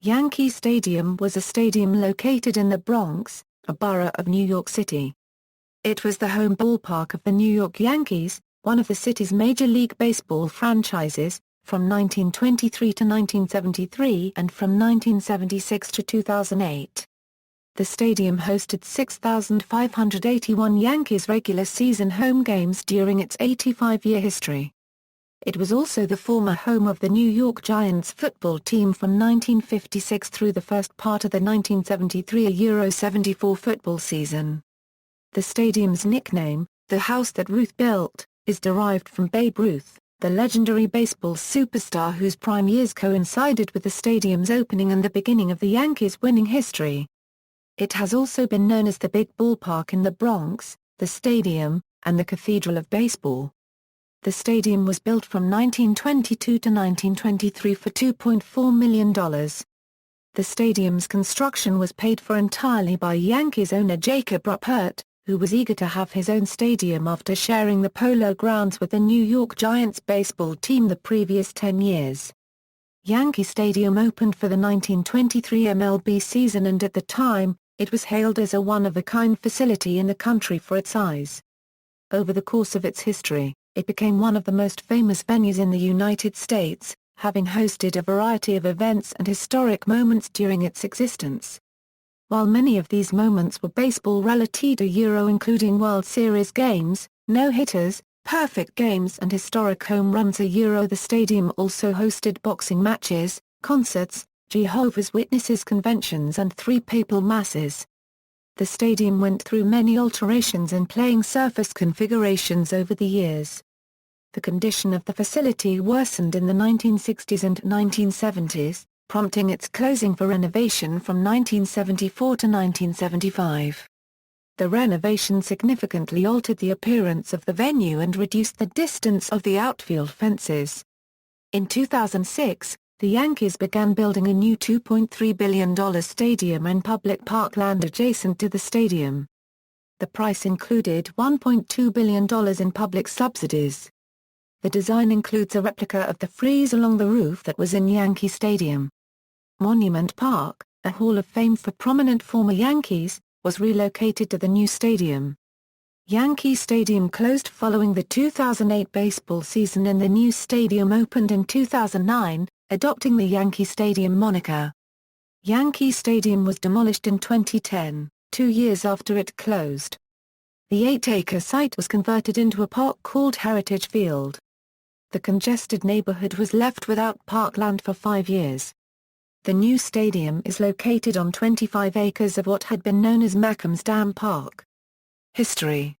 Yankee Stadium was a stadium located in the Bronx, a borough of New York City. It was the home ballpark of the New York Yankees, one of the city's Major League Baseball franchises, from 1923 to 1973 and from 1976 to 2008. The stadium hosted 6,581 Yankees regular season home games during its 85-year history. It was also the former home of the New York Giants football team from 1956 through the first part of the 1973 Euro 74 football season. The stadium's nickname, the House That Ruth Built, is derived from Babe Ruth, the legendary baseball superstar whose prime years coincided with the stadium's opening and the beginning of the Yankees' winning history. It has also been known as the Big Ballpark in the Bronx, the Stadium, and the Cathedral of Baseball. The stadium was built from 1922 to 1923 for $2.4 million. The stadium's construction was paid for entirely by Yankees owner Jacob Ruppert, who was eager to have his own stadium after sharing the Polo Grounds with the New York Giants baseball team the previous 10 years. Yankee Stadium opened for the 1923 MLB season, and at the time, it was hailed as a one-of-a-kind facility in the country for its size. Over the course of its history, it became one of the most famous venues in the United States, having hosted a variety of events and historic moments during its existence. While many of these moments were baseball-related including World Series games, no-hitters, perfect games and historic home runs the stadium also hosted boxing matches, concerts, Jehovah's Witnesses conventions and 3 Papal Masses. The stadium went through many alterations and playing surface configurations over the years. The condition of the facility worsened in the 1960s and 1970s, prompting its closing for renovation from 1974 to 1975. The renovation significantly altered the appearance of the venue and reduced the distance of the outfield fences. In 2006, the Yankees began building a new $2.3 billion stadium in public parkland adjacent to the stadium. The price included $1.2 billion in public subsidies. The design includes a replica of the frieze along the roof that was in Yankee Stadium. Monument Park, a Hall of Fame for prominent former Yankees, was relocated to the new stadium. Yankee Stadium closed following the 2008 baseball season and the new stadium opened in 2009, adopting the Yankee Stadium moniker. Yankee Stadium was demolished in 2010, 2 years after it closed. The 8-acre site was converted into a park called Heritage Field. The congested neighborhood was left without parkland for 5 years. The new stadium is located on 25 acres of what had been known as Mackham's Dam Park. History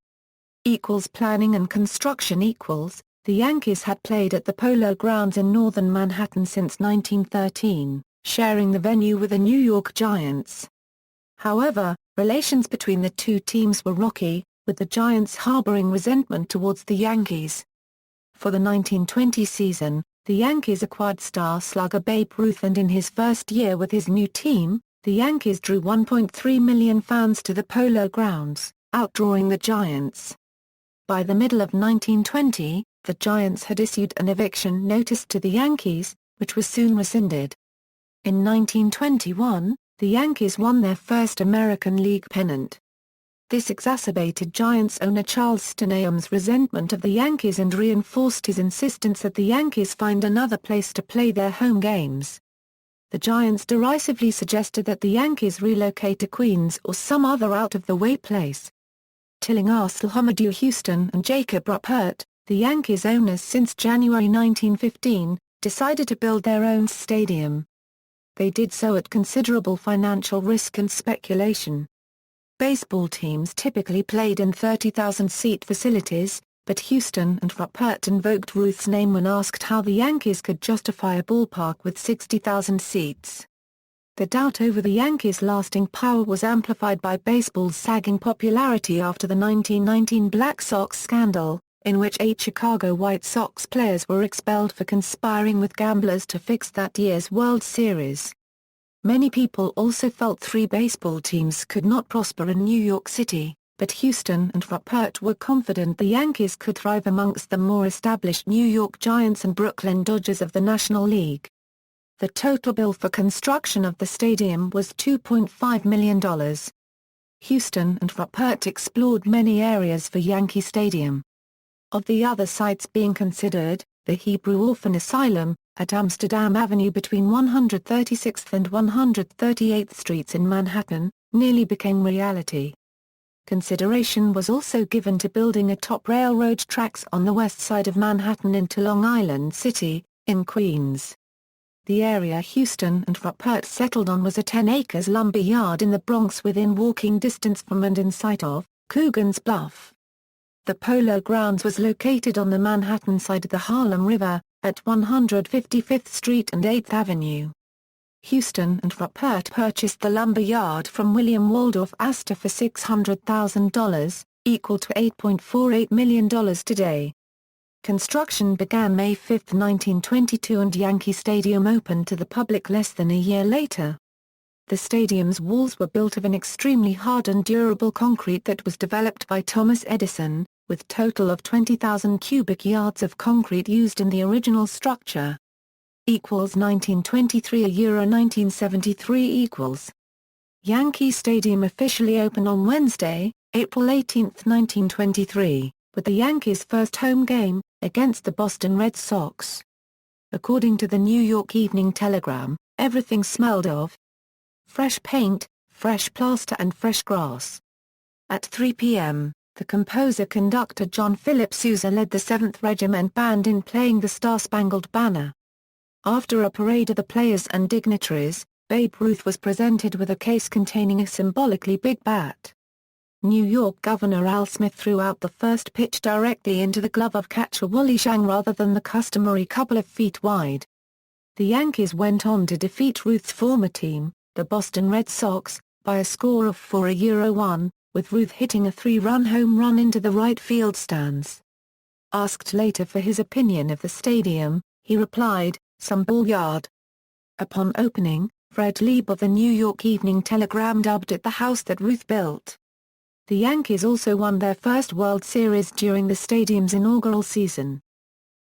= planning and construction = The Yankees had played at the Polo Grounds in northern Manhattan since 1913, sharing the venue with the New York Giants. However, relations between the two teams were rocky, with the Giants harboring resentment towards the Yankees. For the 1920 season, the Yankees acquired star slugger Babe Ruth, and in his first year with his new team, the Yankees drew 1.3 million fans to the Polo Grounds, outdrawing the Giants. By the middle of 1920, the Giants had issued an eviction notice to the Yankees, which was soon rescinded. In 1921, the Yankees won their first American League pennant. This exacerbated Giants owner Charles Stadium's resentment of the Yankees and reinforced his insistence that the Yankees find another place to play their home games. The Giants derisively suggested that the Yankees relocate to Queens or some other out-of-the-way place. Tilling Arcelhomadou Houston and Jacob Ruppert, the Yankees owners since January 1915, decided to build their own stadium. They did so at considerable financial risk and speculation. Baseball teams typically played in 30,000-seat facilities, but Houston and Ruppert invoked Ruth's name when asked how the Yankees could justify a ballpark with 60,000 seats. The doubt over the Yankees' lasting power was amplified by baseball's sagging popularity after the 1919 Black Sox scandal, in which 8 Chicago White Sox players were expelled for conspiring with gamblers to fix that year's World Series. Many people also felt 3 baseball teams could not prosper in New York City, but Houston and Ruppert were confident the Yankees could thrive amongst the more established New York Giants and Brooklyn Dodgers of the National League. The total bill for construction of the stadium was $2.5 million. Houston and Ruppert explored many areas for Yankee Stadium. Of the other sites being considered, the Hebrew Orphan Asylum, at Amsterdam Avenue between 136th and 138th Streets in Manhattan, nearly became reality. Consideration was also given to building atop railroad tracks on the west side of Manhattan into Long Island City, in Queens. The area Houston and Ruppert settled on was a 10-acre lumber yard in the Bronx within walking distance from and in sight of Coogan's Bluff. The Polo Grounds was located on the Manhattan side of the Harlem River, at 155th Street and 8th Avenue. Houston and Ruppert purchased the lumber yard from William Waldorf Astor for $600,000, equal to $8.48 million today. Construction began May 5, 1922 and Yankee Stadium opened to the public less than a year later. The stadium's walls were built of an extremely hard and durable concrete that was developed by Thomas Edison, with total of 20,000 cubic yards of concrete used in the original structure. Equals 1923 euro 1973 equals. Yankee Stadium officially opened on Wednesday, April 18, 1923, with the Yankees' first home game, against the Boston Red Sox. According to the New York Evening Telegram, everything smelled of fresh paint, fresh plaster and fresh grass. At 3 p.m., the composer-conductor John Philip Sousa led the 7th Regiment Band in playing the Star-Spangled Banner. After a parade of the players and dignitaries, Babe Ruth was presented with a case containing a symbolically big bat. New York Governor Al Smith threw out the first pitch directly into the glove of catcher Wally Shang rather than the customary couple of feet wide. The Yankees went on to defeat Ruth's former team, the Boston Red Sox, by a score of 4-1, with Ruth hitting a 3-run home run into the right field stands. Asked later for his opinion of the stadium, he replied, "Some ball yard." Upon opening, Fred Lieb of the New York Evening Telegram dubbed it the house that Ruth built. The Yankees also won their first World Series during the stadium's inaugural season.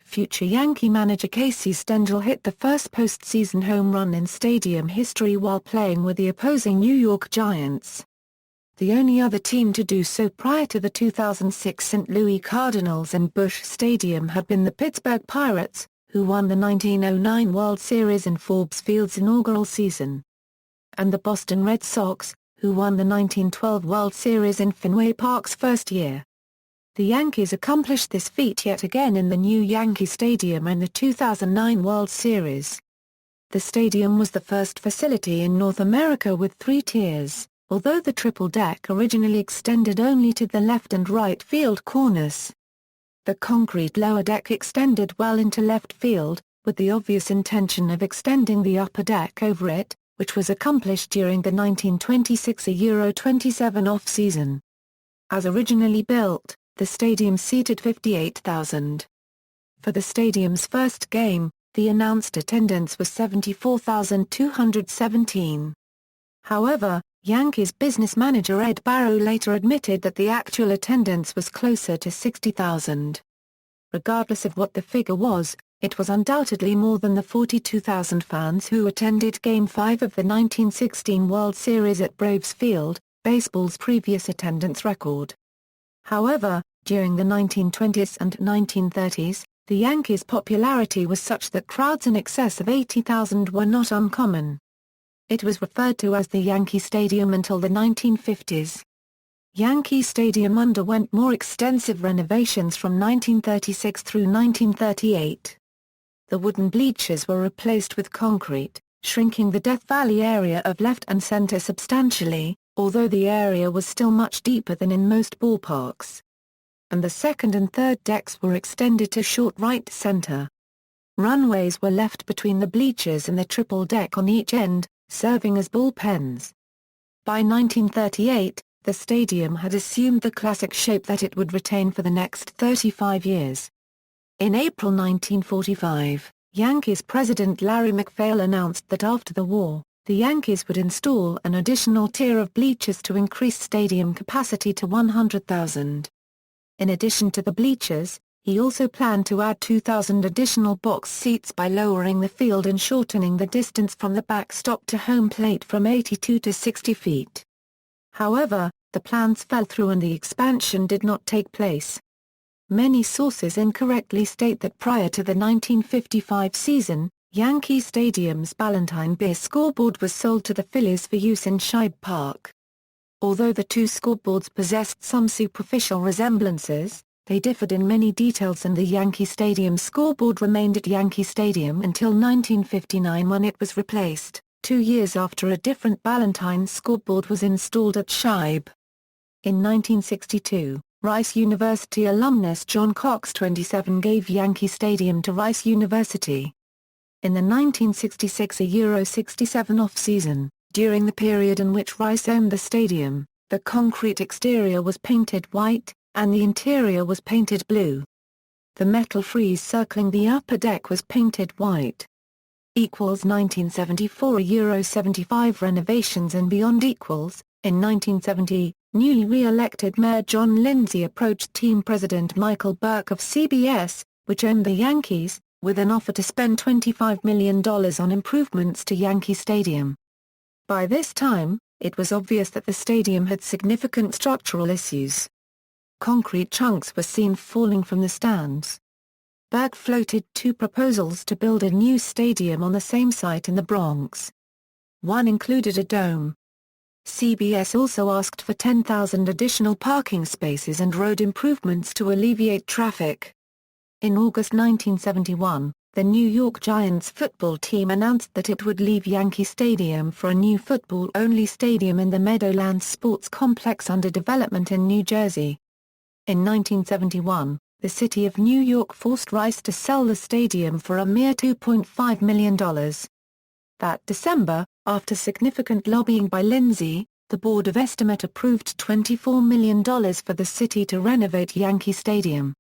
Future Yankee manager Casey Stengel hit the first postseason home run in stadium history while playing with the opposing New York Giants. The only other team to do so prior to the 2006 St. Louis Cardinals and Busch Stadium had been the Pittsburgh Pirates, who won the 1909 World Series in Forbes Field's inaugural season. And the Boston Red Sox, who won the 1912 World Series in Fenway Park's first year. The Yankees accomplished this feat yet again in the new Yankee Stadium in the 2009 World Series. The stadium was the first facility in North America with 3 tiers, although the triple deck originally extended only to the left and right field corners. The concrete lower deck extended well into left field, with the obvious intention of extending the upper deck over it, which was accomplished during the 1926 Euro 27 off-season. As originally built, the stadium seated 58,000. For the stadium's first game, the announced attendance was 74,217. However, Yankees business manager Ed Barrow later admitted that the actual attendance was closer to 60,000. Regardless of what the figure was, it was undoubtedly more than the 42,000 fans who attended Game 5 of the 1916 World Series at Braves Field, baseball's previous attendance record. However, during the 1920s and 1930s, the Yankees' popularity was such that crowds in excess of 80,000 were not uncommon. It was referred to as the Yankee Stadium until the 1950s. Yankee Stadium underwent more extensive renovations from 1936 through 1938. The wooden bleachers were replaced with concrete, shrinking the Death Valley area of left and center substantially, although the area was still much deeper than in most ballparks. And the second and third decks were extended to short right center. Runways were left between the bleachers and the triple deck on each end, serving as bullpens. By 1938, the stadium had assumed the classic shape that it would retain for the next 35 years. In April 1945, Yankees president Larry McPhail announced that after the war, the Yankees would install an additional tier of bleachers to increase stadium capacity to 100,000. In addition to the bleachers, He also planned to add 2,000 additional box seats by lowering the field and shortening the distance from the backstop to home plate from 82 to 60 feet. However, the plans fell through and the expansion did not take place. Many sources incorrectly state that prior to the 1955 season, Yankee Stadium's Ballantine Beer scoreboard was sold to the Phillies for use in Shibe Park. Although the two scoreboards possessed some superficial resemblances, they differed in many details, and the Yankee Stadium scoreboard remained at Yankee Stadium until 1959 when it was replaced, 2 years after a different Ballantine scoreboard was installed at Shibe. In 1962, Rice University alumnus John Cox 27 gave Yankee Stadium to Rice University. In the 1966 Euro 67 off-season, during the period in which Rice owned the stadium, the concrete exterior was painted white, and the interior was painted blue. The metal frieze circling the upper deck was painted white. 1974 Euro 75 renovations and beyond. In 1970, newly re-elected Mayor John Lindsay approached team president Michael Burke of CBS, which owned the Yankees, with an offer to spend $25 million on improvements to Yankee Stadium. By this time, it was obvious that the stadium had significant structural issues. Concrete chunks were seen falling from the stands. Burke floated 2 proposals to build a new stadium on the same site in the Bronx. One included a dome. CBS also asked for 10,000 additional parking spaces and road improvements to alleviate traffic. In August 1971, the New York Giants football team announced that it would leave Yankee Stadium for a new football-only stadium in the Meadowlands Sports Complex under development in New Jersey. In 1971, the city of New York forced Rice to sell the stadium for a mere $2.5 million. That December, after significant lobbying by Lindsay, the Board of Estimate approved $24 million for the city to renovate Yankee Stadium.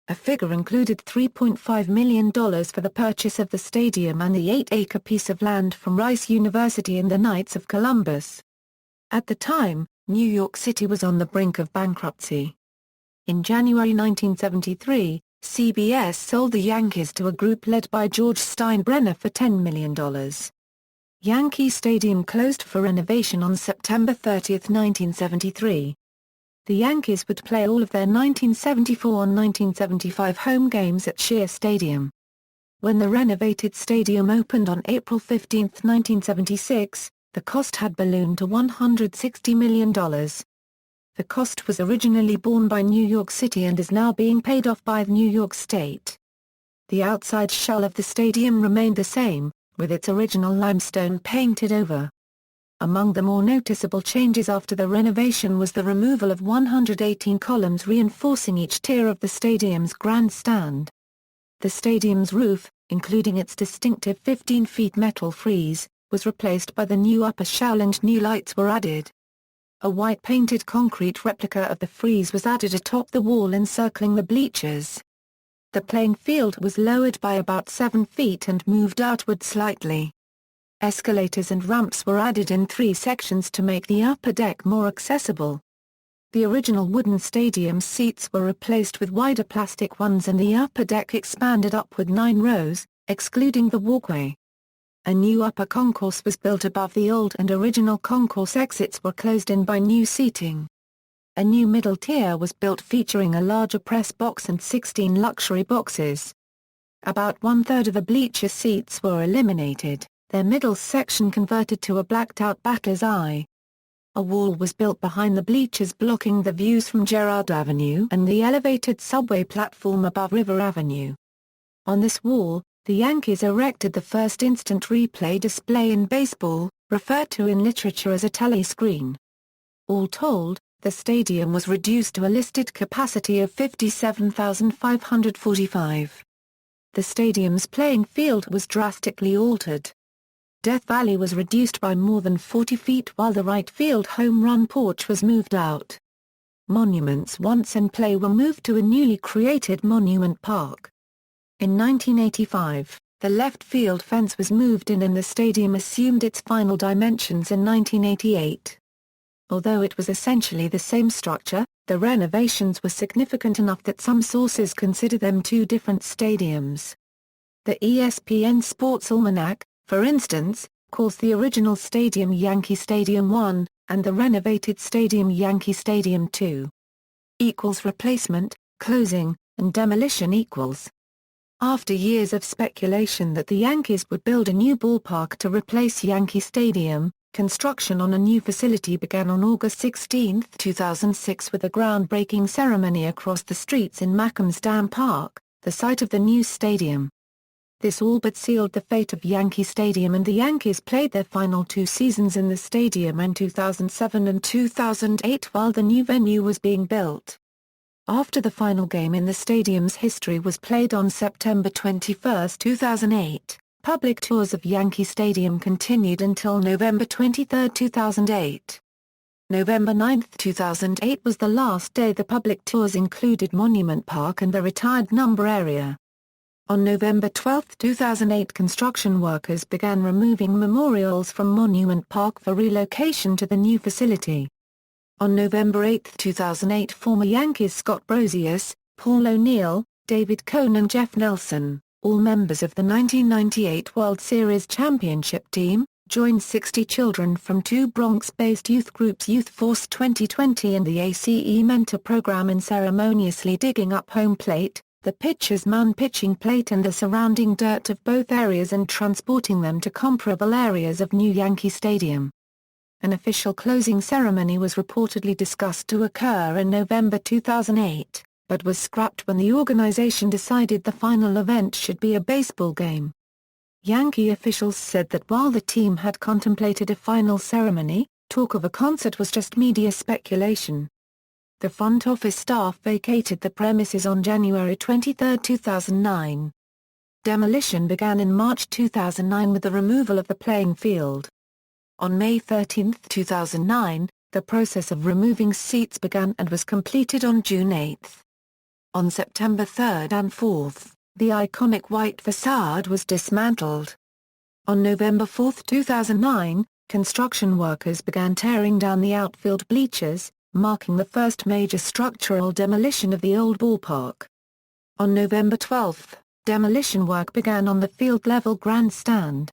A figure included $3.5 million for the purchase of the stadium and the 8-acre piece of land from Rice University and the Knights of Columbus. At the time, New York City was on the brink of bankruptcy. In January 1973, CBS sold the Yankees to a group led by George Steinbrenner for $10 million. Yankee Stadium closed for renovation on September 30, 1973. The Yankees would play all of their 1974-1975 home games at Shea Stadium. When the renovated stadium opened on April 15, 1976, the cost had ballooned to $160 million. The cost was originally borne by New York City and is now being paid off by New York State. The outside shell of the stadium remained the same, with its original limestone painted over. Among the more noticeable changes after the renovation was the removal of 118 columns reinforcing each tier of the stadium's grandstand. The stadium's roof, including its distinctive 15-feet metal frieze, was replaced by the new upper shell and new lights were added. A white painted concrete replica of the frieze was added atop the wall encircling the bleachers. The playing field was lowered by about 7 feet and moved outward slightly. Escalators and ramps were added in 3 sections to make the upper deck more accessible. The original wooden stadium seats were replaced with wider plastic ones and the upper deck expanded upward 9 rows, excluding the walkway. A new upper concourse was built above the old and original concourse. Exits were closed in by new seating. A new middle tier was built featuring a larger press box and 16 luxury boxes. About 1/3 of the bleacher seats were eliminated, their middle section converted to a blacked-out batter's eye. A wall was built behind the bleachers blocking the views from Girard Avenue and the elevated subway platform above River Avenue. On this wall, the Yankees erected the first instant replay display in baseball, referred to in literature as a telescreen. All told, the stadium was reduced to a listed capacity of 57,545. The stadium's playing field was drastically altered. Death Valley was reduced by more than 40 feet while the right field home run porch was moved out. Monuments once in play were moved to a newly created Monument Park. In 1985, the left field fence was moved in and the stadium assumed its final dimensions in 1988. Although it was essentially the same structure, The renovations were significant enough that some sources consider them two different stadiums. The ESPN Sports Almanac, for instance, calls the original stadium Yankee Stadium 1, and the renovated stadium Yankee Stadium 2. Equals replacement, closing, and demolition equals. After years of speculation that the Yankees would build a new ballpark to replace Yankee Stadium, construction on a new facility began on August 16, 2006 with a groundbreaking ceremony across the streets in Mackham's Dam Park, the site of the new stadium. This all but sealed the fate of Yankee Stadium, and the Yankees played their final 2 seasons in the stadium in 2007 and 2008 while the new venue was being built. After the final game in the stadium's history was played on September 21, 2008, public tours of Yankee Stadium continued until November 23, 2008. November 9, 2008 was the last day the public tours included Monument Park and the retired number area. On November 12, 2008 construction workers began removing memorials from Monument Park for relocation to the new facility. On November 8, 2008 former Yankees Scott Brosius, Paul O'Neill, David Cone and Jeff Nelson, all members of the 1998 World Series championship team, joined 60 children from 2 Bronx-based youth groups Youth Force 2020 and the ACE Mentor program in ceremoniously digging up home plate, the pitcher's mound pitching plate and the surrounding dirt of both areas and transporting them to comparable areas of new Yankee Stadium. An official closing ceremony was reportedly discussed to occur in November 2008, but was scrapped when the organization decided the final event should be a baseball game. Yankee officials said that while the team had contemplated a final ceremony, talk of a concert was just media speculation. The front office staff vacated the premises on January 23, 2009. Demolition began in March 2009 with the removal of the playing field. On May 13, 2009, the process of removing seats began and was completed on June 8. On September 3 and 4, the iconic white facade was dismantled. On November 4, 2009, construction workers began tearing down the outfield bleachers, marking the first major structural demolition of the old ballpark. On November 12, demolition work began on the field-level grandstand.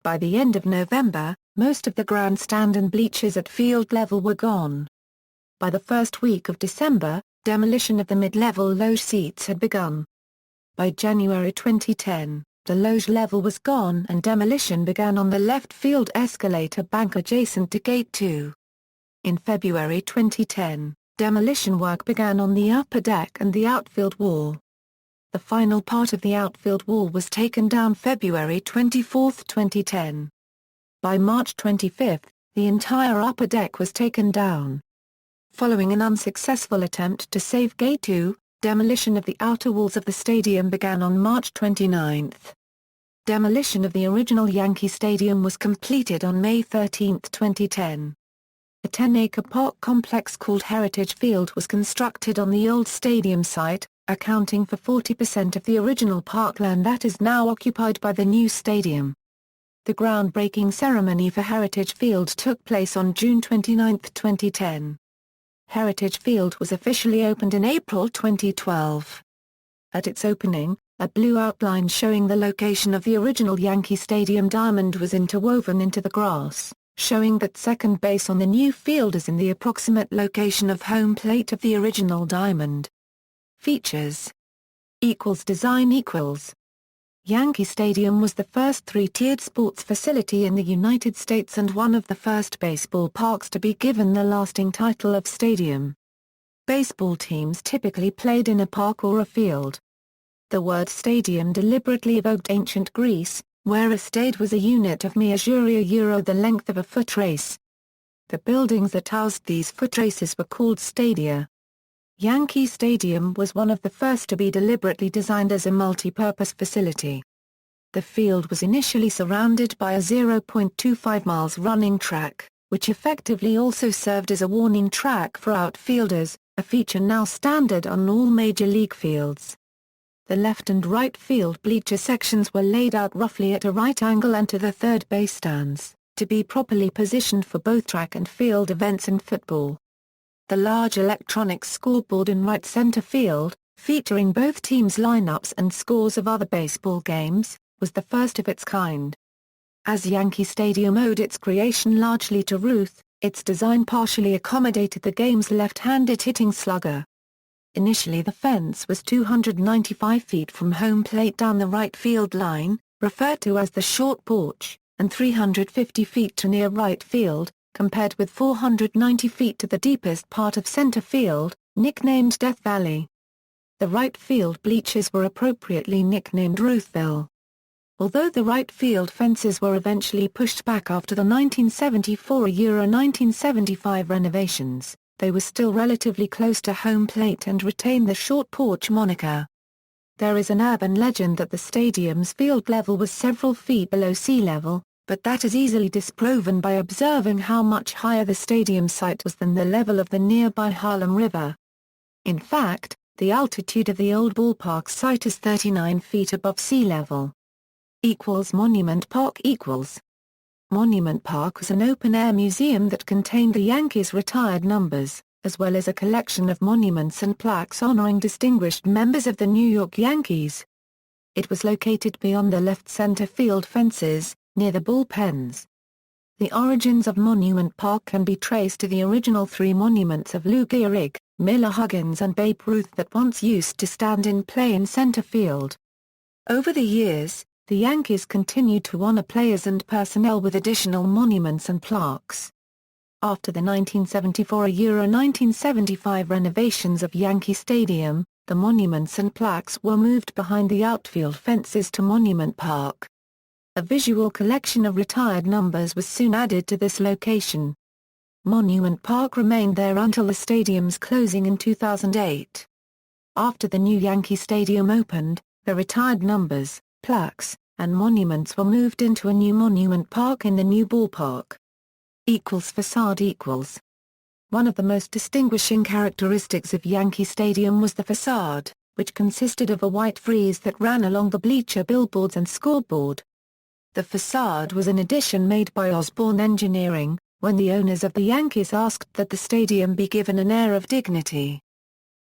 By the end of November, most of the grandstand and bleachers at field level were gone. By the first week of December, demolition of the mid-level loge seats had begun. By January 2010, the loge level was gone and demolition began on the left field escalator bank adjacent to Gate 2. In February 2010, demolition work began on the upper deck and the outfield wall. The final part of the outfield wall was taken down February 24, 2010. By March 25, the entire upper deck was taken down. Following an unsuccessful attempt to save Gate 2, demolition of the outer walls of the stadium began on March 29. Demolition of the original Yankee Stadium was completed on May 13, 2010. A 10-acre park complex called Heritage Field was constructed on the old stadium site, accounting for 40% of the original parkland that is now occupied by the new stadium. The groundbreaking ceremony for Heritage Field took place on June 29, 2010. Heritage Field was officially opened in April 2012. At its opening, a blue outline showing the location of the original Yankee Stadium diamond was interwoven into the grass, showing that second base on the new field is in the approximate location of home plate of the original diamond. Features Design Yankee Stadium was the first 3-tiered sports facility in the United States and one of the first baseball parks to be given the lasting title of stadium. Baseball teams typically played in a park or a field. The word stadium deliberately evoked ancient Greece, where a stade was a unit of measure the length of a foot race. The buildings that housed these foot races were called stadia. Yankee Stadium was one of the first to be deliberately designed as a multi-purpose facility. The field was initially surrounded by a 0.25 miles running track, which effectively also served as a warning track for outfielders, a feature now standard on all major league fields. The left and right field bleacher sections were laid out roughly at a right angle and to the third base stands, to be properly positioned for both track and field events and football. The large electronic scoreboard in right center field, featuring both teams' lineups and scores of other baseball games, was the first of its kind. As Yankee Stadium owed its creation largely to Ruth, its design partially accommodated the game's left-handed hitting slugger. Initially the fence was 295 feet from home plate down the right field line, referred to as the short porch, and 350 feet to near right field, compared with 490 feet to the deepest part of center field, nicknamed Death Valley. The right field bleachers were appropriately nicknamed Ruthville. Although the right field fences were eventually pushed back after the 1974-1975 renovations, they were still relatively close to home plate and retained the short porch moniker. There is an urban legend that the stadium's field level was several feet below sea level, but that is easily disproven by observing how much higher the stadium site was than the level of the nearby Harlem River. In fact, the altitude of the old ballpark site is 39 feet above sea level. Monument Park Monument Park was an open-air museum that contained the Yankees' retired numbers, as well as a collection of monuments and plaques honoring distinguished members of the New York Yankees. It was located beyond the left center field fences, near the bullpens. The origins of Monument Park can be traced to the original three monuments of Lou Gehrig, Miller Huggins and Babe Ruth that once used to stand in play in center field. Over the years, the Yankees continued to honor players and personnel with additional monuments and plaques. After the 1974-1975 renovations of Yankee Stadium, the monuments and plaques were moved behind the outfield fences to Monument Park. A visual collection of retired numbers was soon added to this location. Monument Park remained there until the stadium's closing in 2008. After the new Yankee Stadium opened, the retired numbers, plaques, and monuments were moved into a new Monument Park in the new ballpark. Facade. One of the most distinguishing characteristics of Yankee Stadium was the facade, which consisted of a white frieze that ran along the bleacher billboards and scoreboard. The facade was an addition made by Osborne Engineering, when the owners of the Yankees asked that the stadium be given an air of dignity.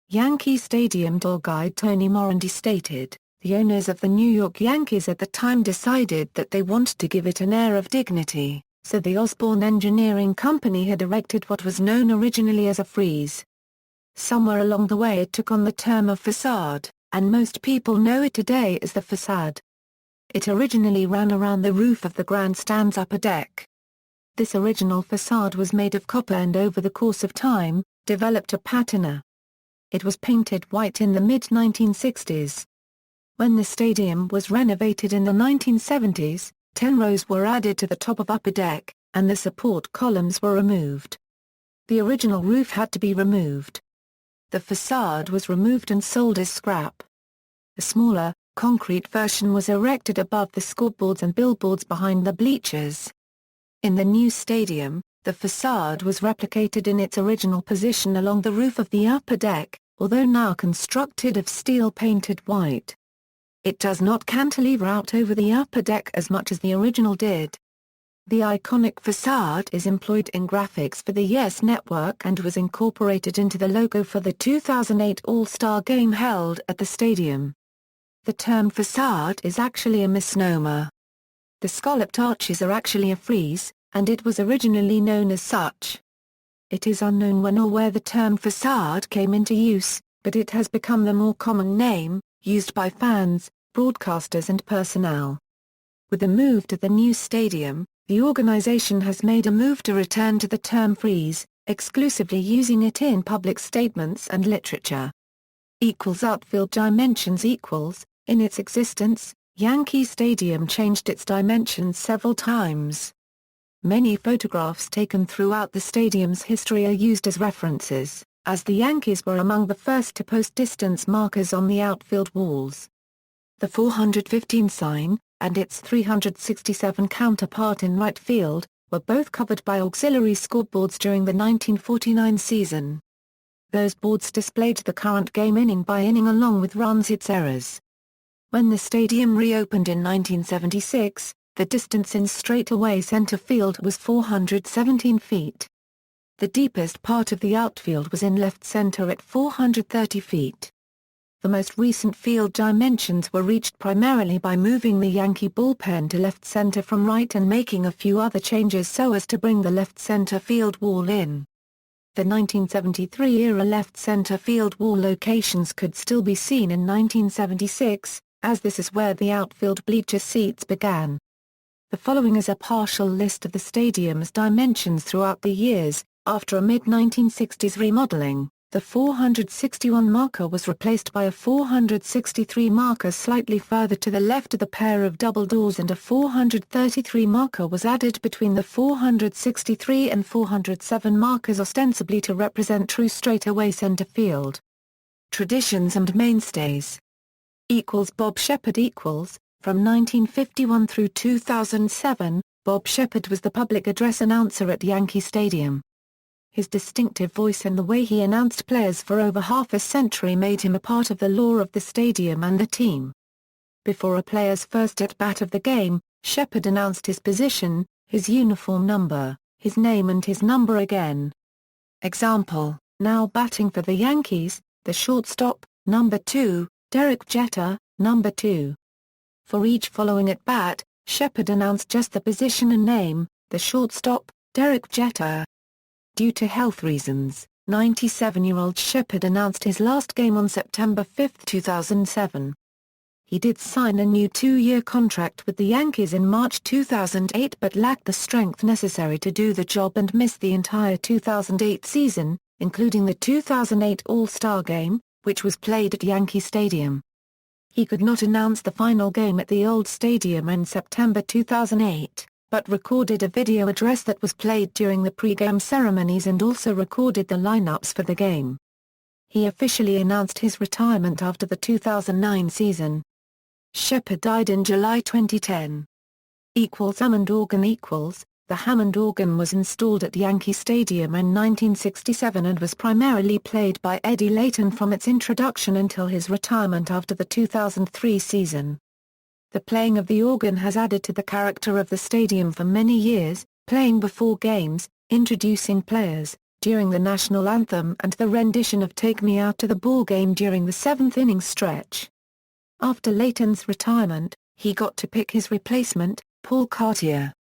Yankee Stadium tour guide Tony Morandi stated, "The owners of the New York Yankees at the time decided that they wanted to give it an air of dignity, so the Osborne Engineering Company had erected what was known originally as a frieze. Somewhere along the way it took on the term of facade, and most people know it today as the facade. It originally ran around the roof of the grandstand's upper deck. This original facade was made of copper and over the course of time, developed a patina. It was painted white in the mid-1960s. When the stadium was renovated in the 1970s, 10 rows were added to the top of upper deck, and the support columns were removed. The original roof had to be removed. The facade was removed and sold as scrap. A smaller, concrete version was erected above the scoreboards and billboards behind the bleachers. In the new stadium, the facade was replicated in its original position along the roof of the upper deck, although now constructed of steel painted white. It does not cantilever out over the upper deck as much as the original did. The iconic facade is employed in graphics for the YES Network and was incorporated into the logo for the 2008 All-Star Game held at the stadium. The term facade is actually a misnomer. The scalloped arches are actually a frieze, and it was originally known as such. It is unknown when or where the term facade came into use, but it has become the more common name, used by fans, broadcasters and personnel. With the move to the new stadium, the organization has made a move to return to the term frieze, exclusively using it in public statements and literature. Outfield dimensions. In its existence, Yankee Stadium changed its dimensions several times. Many photographs taken throughout the stadium's history are used as references, as the Yankees were among the first to post distance markers on the outfield walls. The 415 sign, and its 367 counterpart in right field, were both covered by auxiliary scoreboards during the 1949 season. Those boards displayed the current game inning by inning along with runs hits errors. When the stadium reopened in 1976, the distance in straightaway center field was 417 feet. The deepest part of the outfield was in left center at 430 feet. The most recent field dimensions were reached primarily by moving the Yankee bullpen to left center from right and making a few other changes so as to bring the left center field wall in. The 1973-era left center field wall locations could still be seen in 1976, as this is where the outfield bleacher seats began. The following is a partial list of the stadium's dimensions throughout the years. After a mid-1960s remodeling, the 461 marker was replaced by a 463 marker slightly further to the left of the pair of double doors, and a 433 marker was added between the 463 and 407 markers ostensibly to represent true straightaway center field. Traditions and mainstays. Bob Shepherd. From 1951 through 2007, Bob Shepherd was the public address announcer at Yankee Stadium. His distinctive voice and the way he announced players for over half a century made him a part of the lore of the stadium and the team. Before a player's first at-bat of the game, Shepherd announced his position, his uniform number, his name and his number again. Example, now batting for the Yankees, the shortstop, number 2, Derek Jeter, number 2. For each following at-bat, Shepherd announced just the position and name, the shortstop, Derek Jeter. Due to health reasons, 97-year-old Shepherd announced his last game on September 5, 2007. He did sign a new 2-year contract with the Yankees in March 2008 but lacked the strength necessary to do the job and missed the entire 2008 season, including the 2008 All-Star Game, which was played at Yankee Stadium. He could not announce the final game at the old stadium in September 2008. But recorded a video address that was played during the pre-game ceremonies and also recorded the lineups for the game. He officially announced his retirement after the 2009 season. Shepherd died in July 2010. Hammond Organ. The Hammond Organ was installed at Yankee Stadium in 1967 and was primarily played by Eddie Layton from its introduction until his retirement after the 2003 season. The playing of the organ has added to the character of the stadium for many years, playing before games, introducing players, during the national anthem and the rendition of Take Me Out to the Ball Game during the 7th-inning stretch. After Layton's retirement, he got to pick his replacement, Paul Cartier.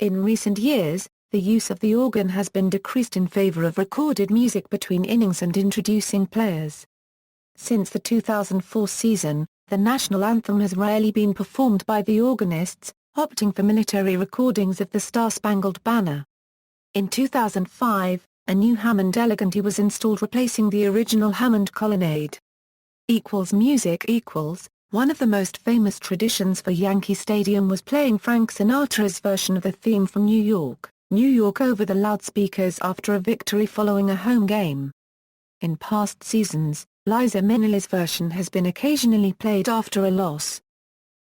In recent years, the use of the organ has been decreased in favor of recorded music between innings and introducing players. Since the 2004 season, the national anthem has rarely been performed by the organists, opting for military recordings of the Star-Spangled Banner. In 2005, a new Hammond Elegante was installed replacing the original Hammond Colonnade. Music. One of the most famous traditions for Yankee Stadium was playing Frank Sinatra's version of the theme from New York, New York over the loudspeakers after a victory following a home game. In past seasons, Liza Minnelli's version has been occasionally played after a loss.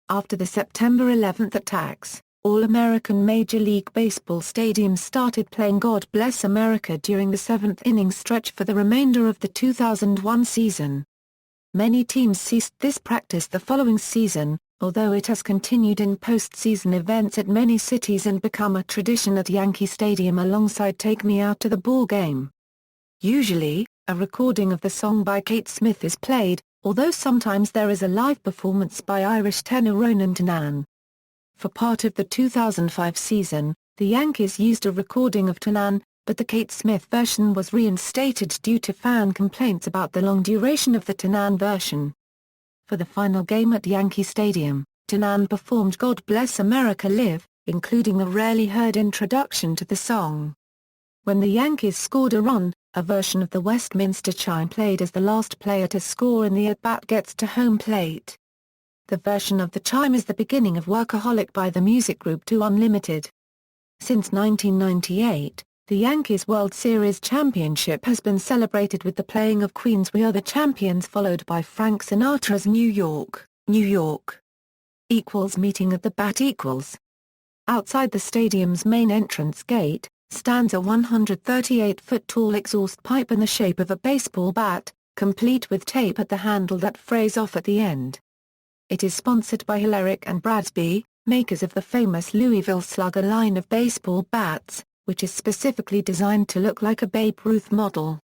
After the September 11 attacks, All-American Major League Baseball stadiums started playing God Bless America during the 7th-inning stretch for the remainder of the 2001 season. Many teams ceased this practice the following season, although it has continued in postseason events at many cities and become a tradition at Yankee Stadium alongside Take Me Out to the Ball Game. Usually, a recording of the song by Kate Smith is played, although sometimes there is a live performance by Irish tenor Ronan Tanan. For part of the 2005 season, the Yankees used a recording of Tanan, but the Kate Smith version was reinstated due to fan complaints about the long duration of the Tanan version. For the final game at Yankee Stadium, Tanan performed God Bless America Live, including a rarely heard introduction to the song. When the Yankees scored a run, a version of the Westminster Chime played as the last player to score in the at-bat gets to home plate. The version of the chime is the beginning of Workaholic by the music group 2 Unlimited. Since 1998, the Yankees World Series championship has been celebrated with the playing of Queen's We Are the Champions followed by Frank Sinatra's New York, New York. Meeting at the bat. Outside the stadium's main entrance gate, stands a 138-foot-tall exhaust pipe in the shape of a baseball bat, complete with tape at the handle that frays off at the end. It is sponsored by Hillerich and Bradsby, makers of the famous Louisville Slugger line of baseball bats, which is specifically designed to look like a Babe Ruth model.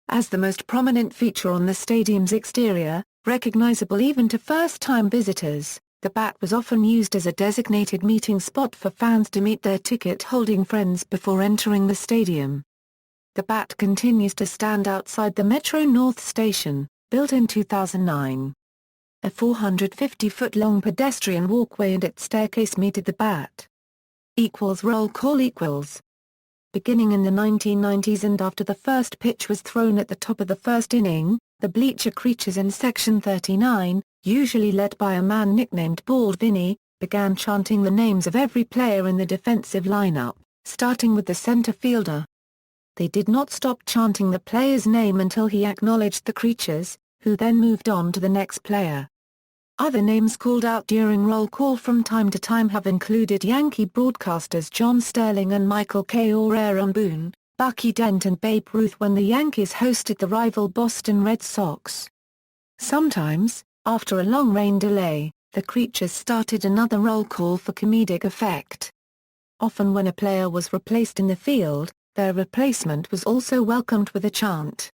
As the most prominent feature on the stadium's exterior, recognizable even to first-time visitors, the bat was often used as a designated meeting spot for fans to meet their ticket-holding friends before entering the stadium. The bat continues to stand outside the Metro North Station, built in 2009. A 450-foot-long pedestrian walkway and its staircase meet at the bat. Roll call. Beginning in the 1990s and after the first pitch was thrown at the top of the first inning, the bleacher creatures in Section 39, usually led by a man nicknamed Bald Vinny, began chanting the names of every player in the defensive lineup, starting with the center fielder. They did not stop chanting the player's name until he acknowledged the creatures, who then moved on to the next player. Other names called out during roll call from time to time have included Yankee broadcasters John Sterling and Michael Kay or Aaron Boone, Bucky Dent and Babe Ruth when the Yankees hosted the rival Boston Red Sox. Sometimes, after a long rain delay, the creatures started another roll call for comedic effect. Often when a player was replaced in the field, their replacement was also welcomed with a chant.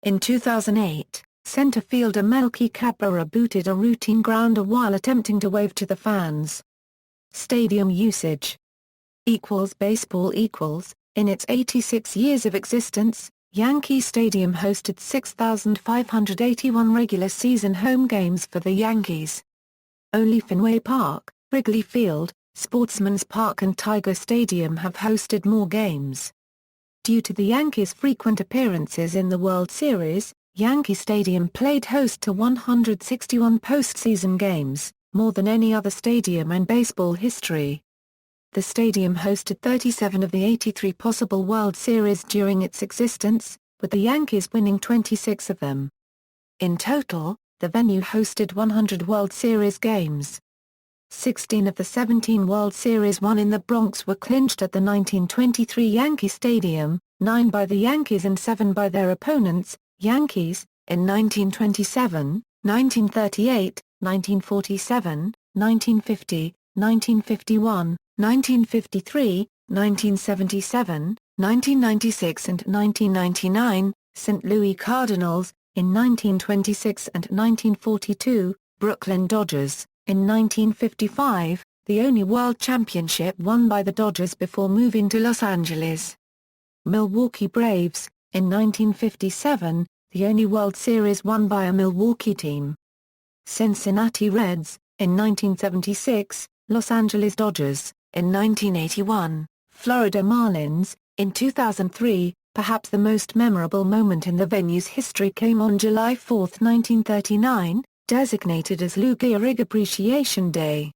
In 2008, center fielder Melky Cabrera booted a routine grounder while attempting to wave to the fans. Stadium usage. Baseball. In its 86 years of existence, Yankee Stadium hosted 6,581 regular season home games for the Yankees. Only Fenway Park, Wrigley Field, Sportsman's Park and Tiger Stadium have hosted more games. Due to the Yankees' frequent appearances in the World Series, Yankee Stadium played host to 161 postseason games, more than any other stadium in baseball history. The stadium hosted 37 of the 83 possible World Series during its existence, with the Yankees winning 26 of them. In total, the venue hosted 100 World Series games. 16 of the 17 World Series won in the Bronx were clinched at the 1923 Yankee Stadium, 9 by the Yankees and 7 by their opponents, Yankees, in 1927, 1938, 1947, 1950, 1951, 1953, 1977, 1996 and 1999, St. Louis Cardinals, in 1926 and 1942, Brooklyn Dodgers, in 1955, the only world championship won by the Dodgers before moving to Los Angeles. Milwaukee Braves, in 1957, the only World Series won by a Milwaukee team. Cincinnati Reds, in 1976, Los Angeles Dodgers, in 1981, Florida Marlins, in 2003, perhaps the most memorable moment in the venue's history came on July 4, 1939, designated as Lou Gehrig Appreciation Day.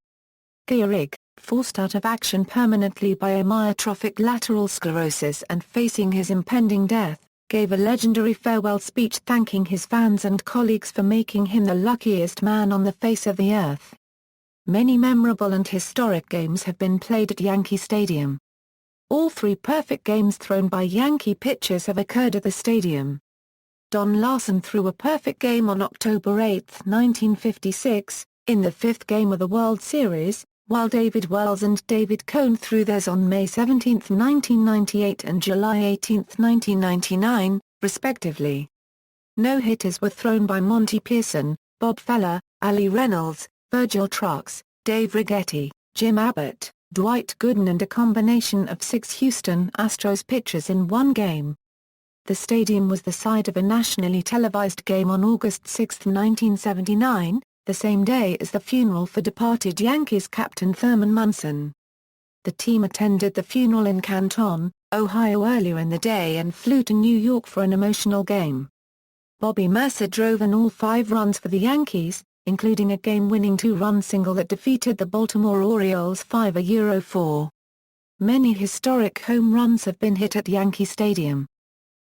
Gehrig, forced out of action permanently by amyotrophic lateral sclerosis and facing his impending death, gave a legendary farewell speech thanking his fans and colleagues for making him the luckiest man on the face of the earth. Many memorable and historic games have been played at Yankee Stadium. All 3 perfect games thrown by Yankee pitchers have occurred at the stadium. Don Larson threw a perfect game on October 8, 1956, in the 5th game of the World Series, while David Wells and David Cone threw theirs on May 17, 1998 and July 18, 1999, respectively. No-hitters were thrown by Monty Pearson, Bob Feller, Ali Reynolds, Virgil Trucks, Dave Righetti, Jim Abbott, Dwight Gooden and a combination of 6 Houston Astros pitchers in one game. The stadium was the site of a nationally televised game on August 6, 1979, the same day as the funeral for departed Yankees captain Thurman Munson. The team attended the funeral in Canton, Ohio earlier in the day and flew to New York for an emotional game. Bobby Mercer drove in all 5 runs for the Yankees, including a game-winning 2-run single that defeated the Baltimore Orioles 5-4. Many historic home runs have been hit at Yankee Stadium.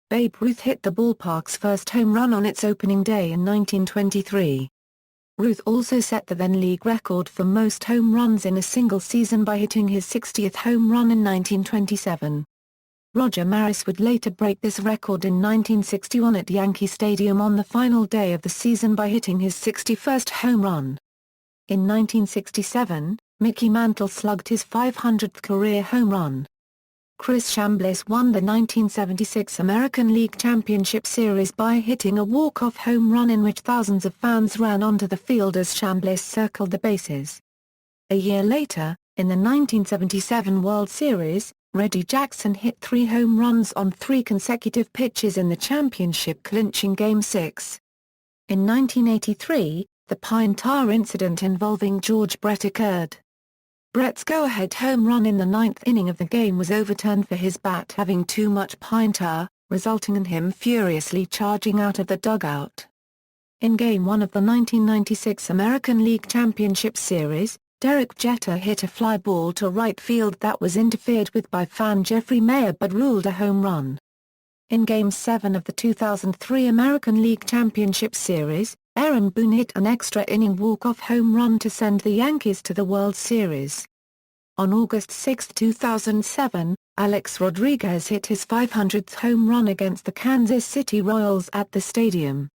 Babe Ruth hit the ballpark's first home run on its opening day in 1923. Ruth also set the then-league record for most home runs in a single season by hitting his 60th home run in 1927. Roger Maris would later break this record in 1961 at Yankee Stadium on the final day of the season by hitting his 61st home run. In 1967, Mickey Mantle slugged his 500th career home run. Chris Chambliss won the 1976 American League Championship Series by hitting a walk-off home run in which thousands of fans ran onto the field as Chambliss circled the bases. A year later, in the 1977 World Series, Reggie Jackson hit 3 home runs on 3 consecutive pitches in the championship-clinching Game 6. In 1983, the Pine Tar incident involving George Brett occurred. Brett's go-ahead home run in the 9th inning of the game was overturned for his bat having too much pine tar, resulting in him furiously charging out of the dugout. In Game 1 of the 1996 American League Championship Series, Derek Jeter hit a fly ball to right field that was interfered with by fan Jeffrey Mayer but ruled a home run. In Game 7 of the 2003 American League Championship Series, Aaron Boone hit an extra-inning walk-off home run to send the Yankees to the World Series. On August 6, 2007, Alex Rodriguez hit his 500th home run against the Kansas City Royals at the stadium.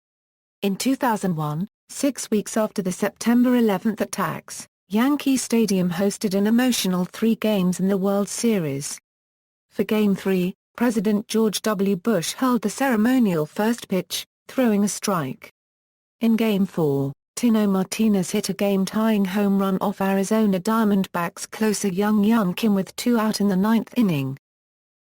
In 2001, 6 weeks after the September 11 attacks, Yankee Stadium hosted an emotional 3 games in the World Series. For Game 3, President George W. Bush hurled the ceremonial first pitch, throwing a strike. In Game 4, Tino Martinez hit a game-tying home run off Arizona Diamondbacks closer Young Kim with 2 out in the 9th inning.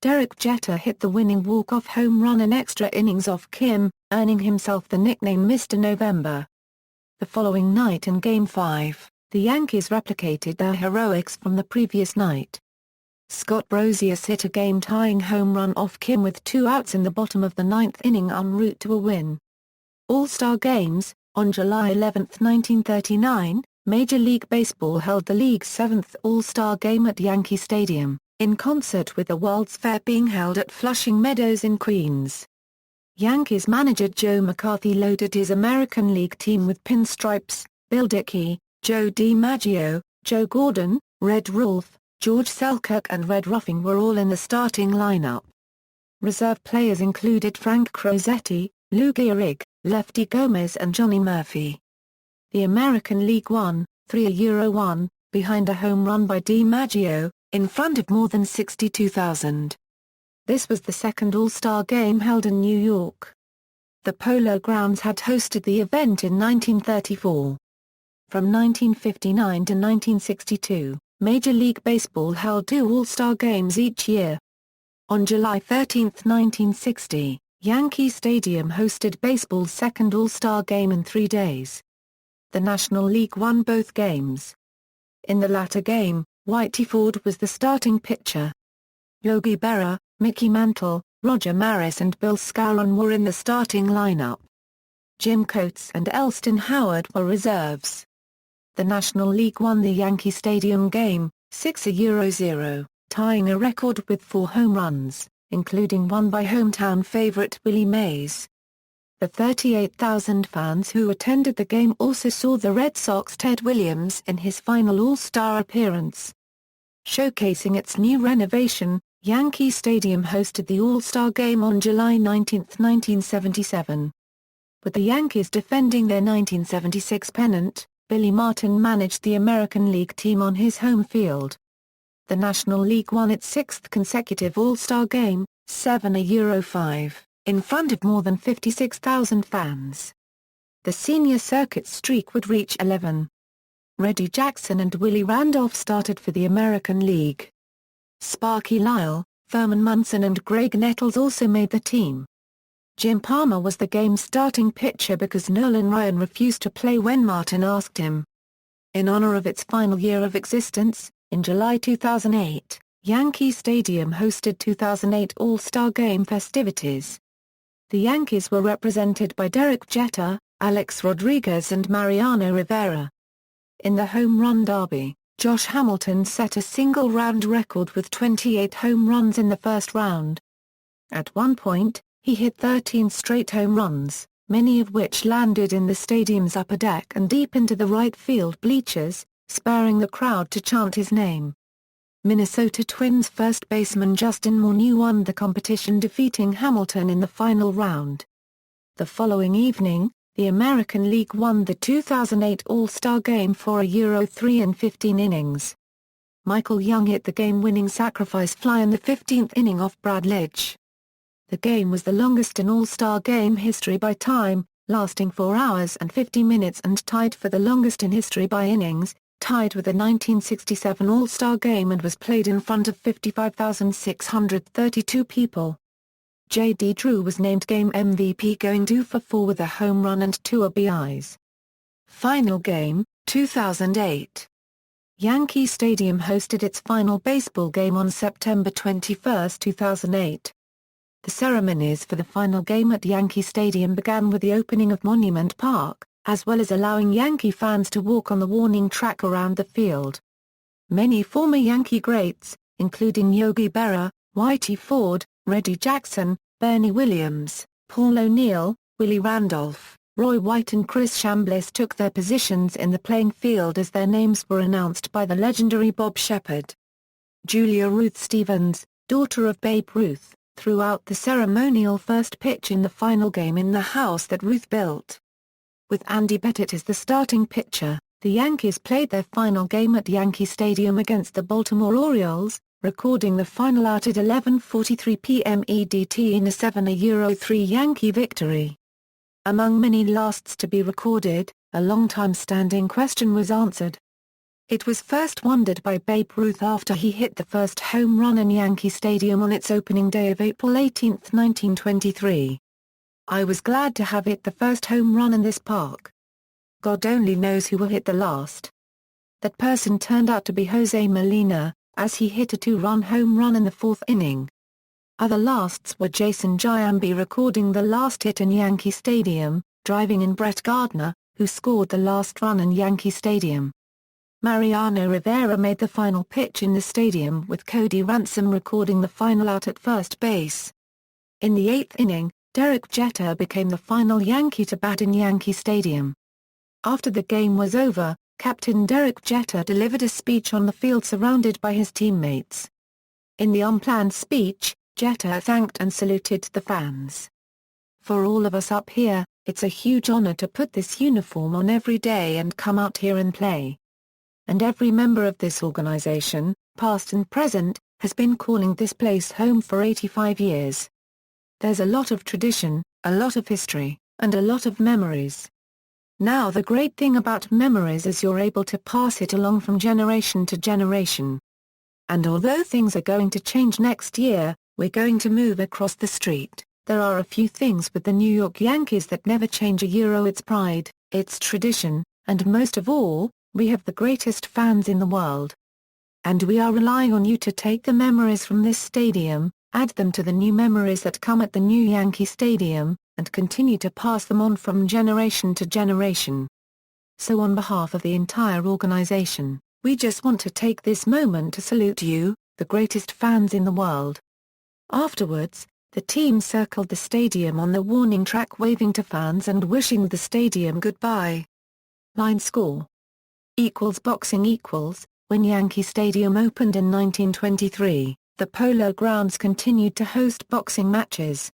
Derek Jeter hit the winning walk-off home run in extra innings off Kim, earning himself the nickname Mr. November. The following night in Game 5, the Yankees replicated their heroics from the previous night. Scott Brosius hit a game-tying home run off Kim with 2 outs in the bottom of the 9th inning en route to a win. All-Star Games. On July 11, 1939, Major League Baseball held the league's 7th All-Star Game at Yankee Stadium, in concert with the World's Fair being held at Flushing Meadows in Queens. Yankees manager Joe McCarthy loaded his American League team with pinstripes. Bill Dickey, Joe DiMaggio, Joe Gordon, Red Rolfe, George Selkirk and Red Ruffing were all in the starting lineup. Reserve players included Frank Crosetti, Lou Gehrig, Lefty Gomez and Johnny Murphy. The American League won, 3-1, behind a home run by DiMaggio, in front of more than 62,000. This was the second All-Star Game held in New York. The Polo Grounds had hosted the event in 1934. From 1959 to 1962, Major League Baseball held 2 All-Star Games each year. On July 13, 1960, Yankee Stadium hosted baseball's second All-Star Game in 3 days. The National League won both games. In the latter game, Whitey Ford was the starting pitcher. Yogi Berra, Mickey Mantle, Roger Maris and Bill Skowron were in the starting lineup. Jim Coates and Elston Howard were reserves. The National League won the Yankee Stadium game, 6-0, tying a record with 4 home runs, including one by hometown favorite Willie Mays. The 38,000 fans who attended the game also saw the Red Sox Ted Williams in his final All-Star appearance. Showcasing its new renovation, Yankee Stadium hosted the All-Star Game on July 19, 1977. With the Yankees defending their 1976 pennant, Billy Martin managed the American League team on his home field. The National League won its 6th consecutive All-Star Game, 7-5, in front of more than 56,000 fans. The senior circuit streak would reach 11. Reggie Jackson and Willie Randolph started for the American League. Sparky Lyle, Thurman Munson and Greg Nettles also made the team. Jim Palmer was the game's starting pitcher because Nolan Ryan refused to play when Martin asked him. In honor of its final year of existence, in July 2008, Yankee Stadium hosted 2008 All-Star Game festivities. The Yankees were represented by Derek Jeter, Alex Rodriguez and Mariano Rivera. In the home run derby, Josh Hamilton set a single-round record with 28 home runs in the first round. At one point, he hit 13 straight home runs, many of which landed in the stadium's upper deck and deep into the right field bleachers, spurring the crowd to chant his name. Minnesota Twins first baseman Justin Morneau won the competition defeating Hamilton in the final round. The following evening, the American League won the 2008 All-Star Game for a Euro 3 in 15 innings. Michael Young hit the game-winning sacrifice fly in the 15th inning off Brad Lidge. The game was the longest in All-Star Game history by time, lasting 4 hours and 50 minutes and tied for the longest in history by innings, tied with the 1967 All-Star Game, and was played in front of 55,632 people. J.D. Drew was named Game MVP, going 2 for 4 with a home run and 2 RBIs. Final game, 2008. Yankee Stadium hosted its final baseball game on September 21, 2008. The ceremonies for the final game at Yankee Stadium began with the opening of Monument Park, as well as allowing Yankee fans to walk on the warning track around the field. Many former Yankee greats, including Yogi Berra, Whitey Ford, Reggie Jackson, Bernie Williams, Paul O'Neill, Willie Randolph, Roy White and Chris Chambliss, took their positions in the playing field as their names were announced by the legendary Bob Shepard. Julia Ruth Stevens, daughter of Babe Ruth, threw out the ceremonial first pitch in the final game in the House That Ruth Built. With Andy Pettitte as the starting pitcher, the Yankees played their final game at Yankee Stadium against the Baltimore Orioles, recording the final out at 11:43 p.m. EDT in a 7-3 Yankee victory. Among many lasts to be recorded, a long-time standing question was answered. It was first wondered by Babe Ruth after he hit the first home run in Yankee Stadium on its opening day of April 18, 1923. "I was glad to have hit the first home run in this park. God only knows who will hit the last." That person turned out to be Jose Molina, as he hit a 2-run home run in the 4th inning. Other lasts were Jason Giambi recording the last hit in Yankee Stadium, driving in Brett Gardner, who scored the last run in Yankee Stadium. Mariano Rivera made the final pitch in the stadium, with Cody Ransom recording the final out at first base. In the 8th inning, Derek Jeter became the final Yankee to bat in Yankee Stadium. After the game was over, Captain Derek Jeter delivered a speech on the field surrounded by his teammates. In the unplanned speech, Jeter thanked and saluted the fans. "For all of us up here, it's a huge honor to put this uniform on every day and come out here and play. And every member of this organization, past and present, has been calling this place home for 85 years. There's a lot of tradition, a lot of history, and a lot of memories. Now the great thing about memories is you're able to pass it along from generation to generation. And although things are going to change next year, we're going to move across the street, there are a few things with the New York Yankees that never change. Its pride, its tradition, and most of all, we have the greatest fans in the world. And we are relying on you to take the memories from this stadium, add them to the new memories that come at the new Yankee Stadium, and continue to pass them on from generation to generation. So on behalf of the entire organization, we just want to take this moment to salute you, the greatest fans in the world." Afterwards, the team circled the stadium on the warning track, waving to fans and wishing the stadium goodbye. Line score =boxing =. When Yankee Stadium opened in 1923, the Polo Grounds continued to host boxing matches.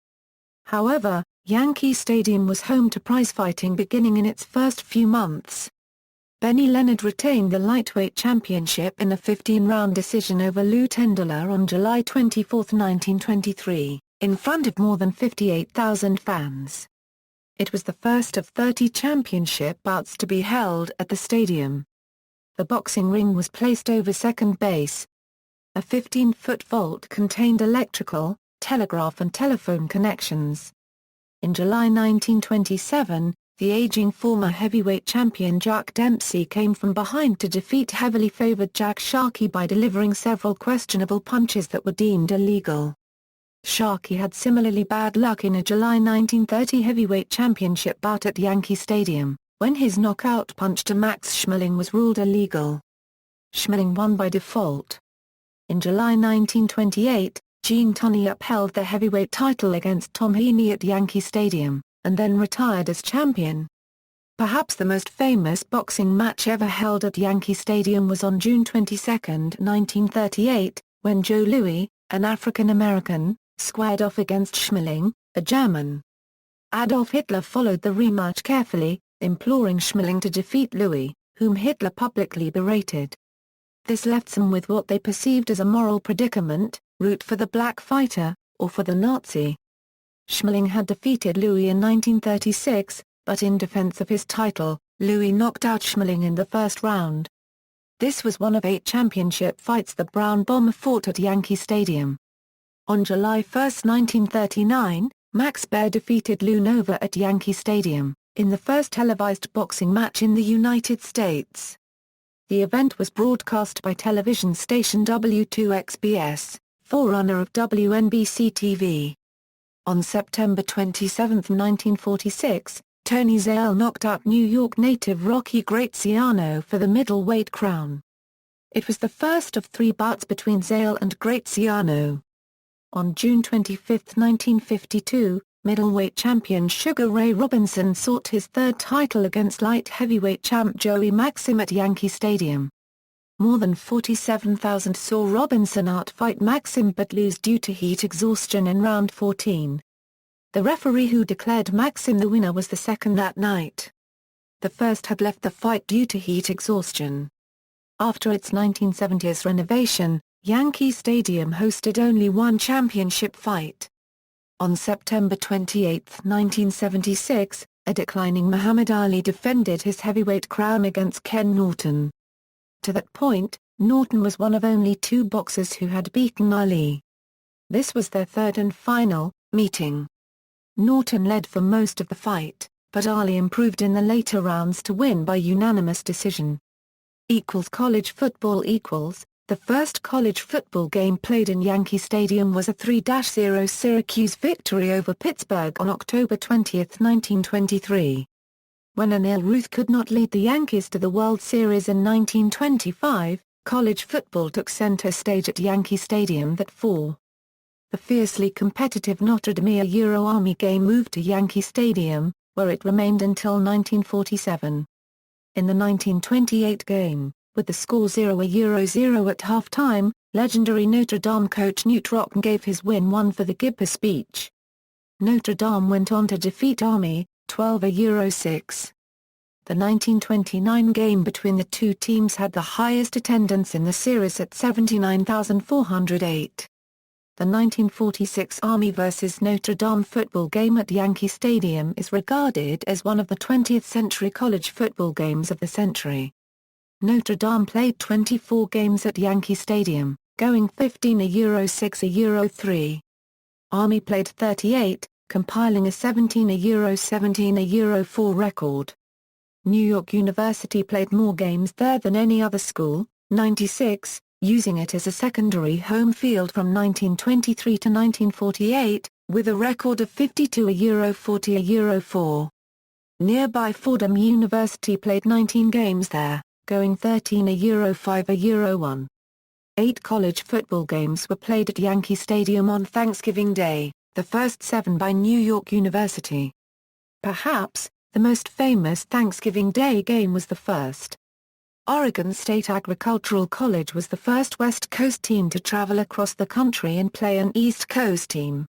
However, Yankee Stadium was home to prizefighting beginning in its first few months. Benny Leonard retained the lightweight championship in a 15-round decision over Lou Tenderler on July 24, 1923, in front of more than 58,000 fans. It was the first of 30 championship bouts to be held at the stadium. The boxing ring was placed over second base. A 15-foot vault contained electrical, telegraph and telephone connections. In July 1927, the aging former heavyweight champion Jack Dempsey came from behind to defeat heavily favored Jack Sharkey by delivering several questionable punches that were deemed illegal. Sharkey had similarly bad luck in a July 1930 heavyweight championship bout at Yankee Stadium, when his knockout punch to Max Schmeling was ruled illegal. Schmeling won by default. In July 1928, Gene Tunney upheld the heavyweight title against Tom Heaney at Yankee Stadium, and then retired as champion. Perhaps the most famous boxing match ever held at Yankee Stadium was on June 22, 1938, when Joe Louis, an African-American, squared off against Schmeling, a German. Adolf Hitler followed the rematch carefully, imploring Schmeling to defeat Louis, whom Hitler publicly berated. This left some with what they perceived as a moral predicament: root for the black fighter, or for the Nazi. Schmeling had defeated Louis in 1936, but in defense of his title, Louis knocked out Schmeling in the first round. This was one of 8 championship fights the Brown Bomber fought at Yankee Stadium. On July 1, 1939, Max Baer defeated Lou Nova at Yankee Stadium, in the first televised boxing match in the United States. The event was broadcast by television station W2XBS, forerunner of WNBC-TV. On September 27, 1946, Tony Zale knocked out New York native Rocky Graziano for the middleweight crown. It was the first of 3 bouts between Zale and Graziano. On June 25, 1952, middleweight champion Sugar Ray Robinson sought his 3rd title against light heavyweight champ Joey Maxim at Yankee Stadium. More than 47,000 saw Robinson outfight Maxim but lose due to heat exhaustion in round 14. The referee who declared Maxim the winner was the second that night. The first had left the fight due to heat exhaustion. After its 1970s renovation, Yankee Stadium hosted only one championship fight. On September 28, 1976, a declining Muhammad Ali defended his heavyweight crown against Ken Norton. To that point, Norton was one of only 2 boxers who had beaten Ali. This was their 3rd and final meeting. Norton led for most of the fight, but Ali improved in the later rounds to win by unanimous decision. College football. The first college football game played in Yankee Stadium was a 3-0 Syracuse victory over Pittsburgh on October 20, 1923. When Anil Ruth could not lead the Yankees to the World Series in 1925, college football took center stage at Yankee Stadium that fall. The fiercely competitive Notre Dame Army game moved to Yankee Stadium, where it remained until 1947. In the 1928 game, with the score 0-0 at halftime, legendary Notre Dame coach Notre gave his win-1 for the Gibber speech. Notre Dame went on to defeat Army, 12-6. The 1929 game between the 2 teams had the highest attendance in the series at 79,408. The 1946 Army vs. Notre Dame football game at Yankee Stadium is regarded as one of the 20th century college football games of the century. Notre Dame played 24 games at Yankee Stadium, going 15-6-3. Army played 38, compiling a 17-17-4 record. New York University played more games there than any other school, 96, using it as a secondary home field from 1923 to 1948, with a record of 52-40-4. Nearby Fordham University played 19 games there, going 13-5-1. 8 college football games were played at Yankee Stadium on Thanksgiving Day, the first 7 by New York University. Perhaps, the most famous Thanksgiving Day game was the first. Oregon State Agricultural College was the first West Coast team to travel across the country and play an East Coast team.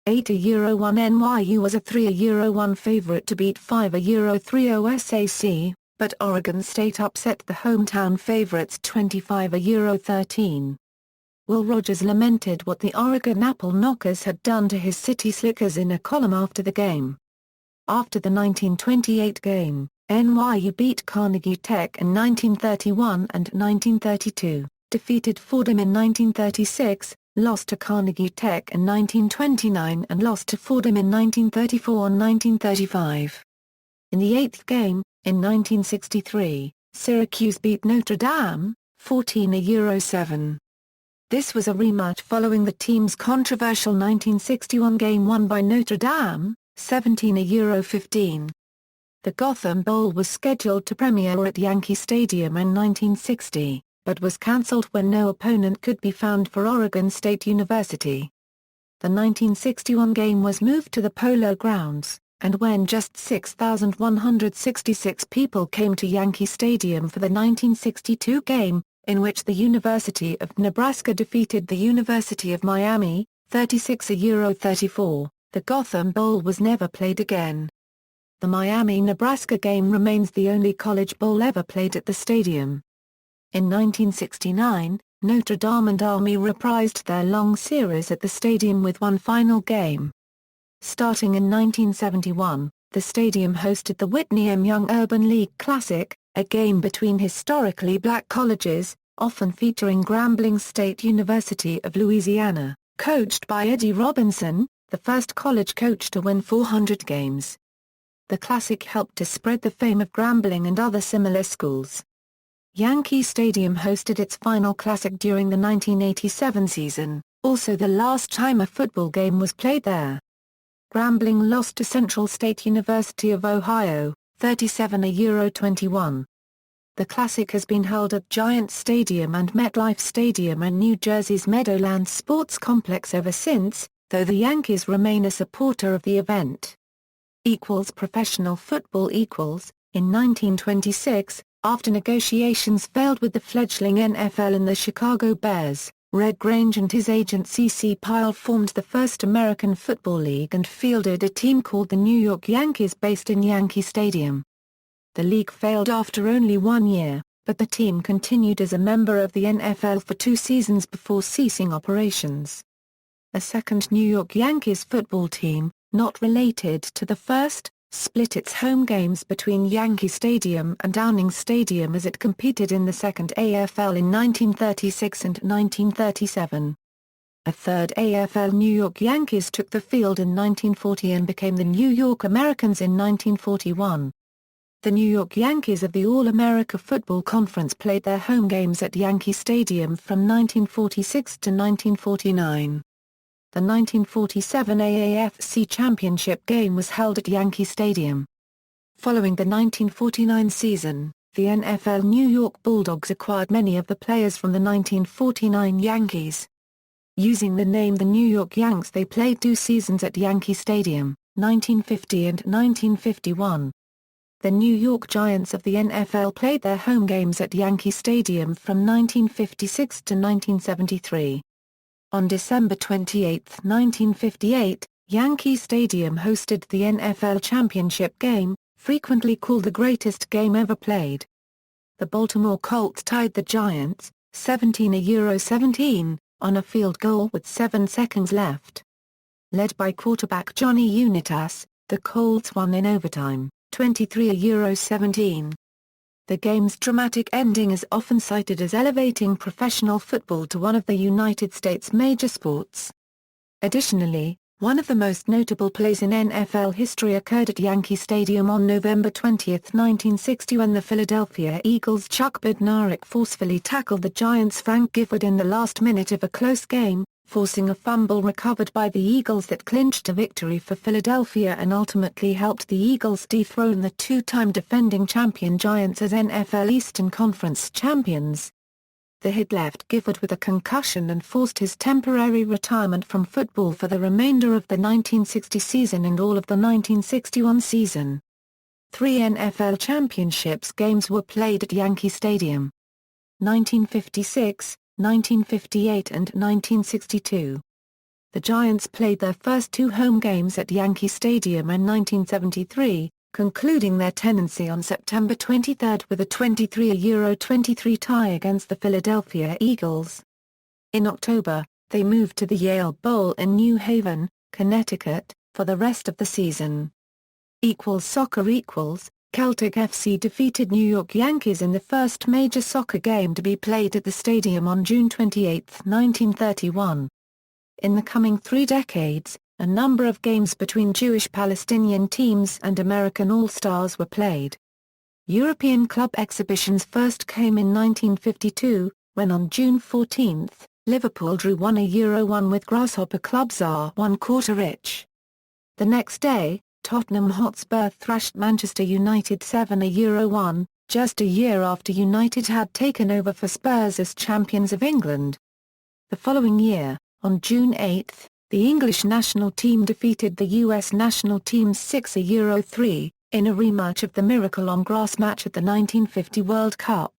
8-1 NYU was a 3-1 favorite to beat 5-3 SAC, but Oregon State upset the hometown favorites 25-13. Will Rogers lamented what the Oregon Apple Knockers had done to his City Slickers in a column after the game. After the 1928 game, NYU beat Carnegie Tech in 1931 and 1932, defeated Fordham in 1936, lost to Carnegie Tech in 1929 and lost to Fordham in 1934 and 1935. In the 8th game, in 1963, Syracuse beat Notre Dame, 14-7. This was a rematch following the team's controversial 1961 game won by Notre Dame, 17-15. The Gotham Bowl was scheduled to premiere at Yankee Stadium in 1960, but was cancelled when no opponent could be found for Oregon State University. The 1961 game was moved to the Polo Grounds, and when just 6,166 people came to Yankee Stadium for the 1962 game, in which the University of Nebraska defeated the University of Miami, 36-34, the Gotham Bowl was never played again. The Miami-Nebraska game remains the only college bowl ever played at the stadium. In 1969, Notre Dame and Army reprised their long series at the stadium with one final game. Starting in 1971, the stadium hosted the Whitney M. Young Urban League Classic, a game between historically black colleges, often featuring Grambling State University of Louisiana, coached by Eddie Robinson, the first college coach to win 400 games. The Classic helped to spread the fame of Grambling and other similar schools. Yankee Stadium hosted its final Classic during the 1987 season, also the last time a football game was played there. Grambling lost to Central State University of Ohio, 37-21. The Classic has been held at Giants Stadium and MetLife Stadium and New Jersey's Meadowlands Sports Complex ever since, though the Yankees remain a supporter of the event. Professional football. In 1926, after negotiations failed with the fledgling NFL and the Chicago Bears, Red Grange and his agent C.C. Pyle formed the first American Football League and fielded a team called the New York Yankees based in Yankee Stadium. The league failed after only 1 year, but the team continued as a member of the NFL for 2 seasons before ceasing operations. A second New York Yankees football team, not related to the first, split its home games between Yankee Stadium and Downing Stadium as it competed in the second AFL in 1936 and 1937. A third AFL New York Yankees took the field in 1940 and became the New York Americans in 1941. The New York Yankees of the All-America Football Conference played their home games at Yankee Stadium from 1946 to 1949. The 1947 AFC Championship Game was held at Yankee Stadium. Following the 1949 season, the NFL New York Bulldogs acquired many of the players from the 1949 Yankees. Using the name the New York Yanks, they played 2 seasons at Yankee Stadium, 1950 and 1951. The New York Giants of the NFL played their home games at Yankee Stadium from 1956 to 1973. On December 28, 1958, Yankee Stadium hosted the NFL Championship Game, frequently called the greatest game ever played. The Baltimore Colts tied the Giants, 17-17, on a field goal with 7 seconds left. Led by quarterback Johnny Unitas, the Colts won in overtime, 23-17. The game's dramatic ending is often cited as elevating professional football to one of the United States' major sports. Additionally, one of the most notable plays in NFL history occurred at Yankee Stadium on November 20, 1960 when the Philadelphia Eagles' Chuck Bednarik forcefully tackled the Giants' Frank Gifford in the last minute of a close game, forcing a fumble recovered by the Eagles that clinched a victory for Philadelphia and ultimately helped the Eagles dethrone the 2-time defending champion Giants as NFL Eastern Conference champions. The hit left Gifford with a concussion and forced his temporary retirement from football for the remainder of the 1960 season and all of the 1961 season. 3 NFL championships games were played at Yankee Stadium. 1956, 1958 and 1962. The Giants played their first 2 home games at Yankee Stadium in 1973, concluding their tenancy on September 23 with a 23-23 tie against the Philadelphia Eagles. In October, they moved to the Yale Bowl in New Haven, Connecticut, for the rest of the season. Soccer. Celtic FC defeated New York Yankees in the first major soccer game to be played at the stadium on June 28, 1931. In the coming 3 decades, a number of games between Jewish-Palestinian teams and American All-Stars were played. European club exhibitions first came in 1952, when on June 14, Liverpool drew 1-1 with Grasshopper Club Czar 1/4. The next day, Tottenham Hotspur thrashed Manchester United 7-1, just a year after United had taken over for Spurs as champions of England. The following year, on June 8, the English national team defeated the US national team 6-3, in a rematch of the Miracle on Grass match at the 1950 World Cup.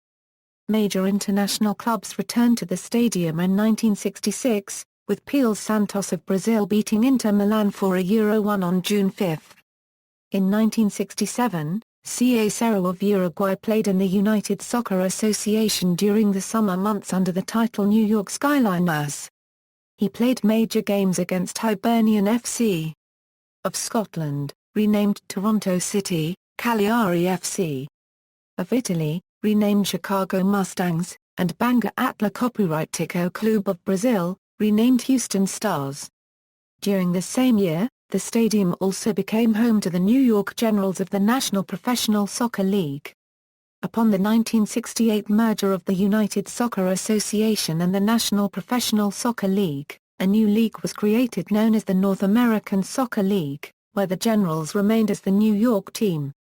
Major international clubs returned to the stadium in 1966, with Pele Santos of Brazil beating Inter Milan 4-1 on June 5. In 1967, Cero of Uruguay played in the United Soccer Association during the summer months under the title New York Skyliners. He played major games against Hibernian FC of Scotland, renamed Toronto City, Cagliari FC of Italy, renamed Chicago Mustangs, and Banga Atla Copyrightico Clube of Brazil, renamed Houston Stars. During the same year, the stadium also became home to the New York Generals of the National Professional Soccer League. Upon the 1968 merger of the United Soccer Association and the National Professional Soccer League, a new league was created known as the North American Soccer League, where the Generals remained as the New York team.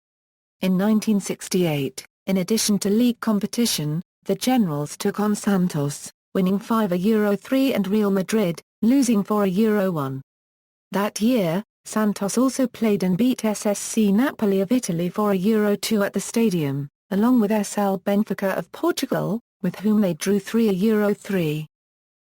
In 1968, in addition to league competition, the Generals took on Santos, winning 5-3 and Real Madrid, losing 4-1. That year, Santos also played and beat SSC Napoli of Italy 4-2 at the stadium, along with SL Benfica of Portugal, with whom they drew 3-3.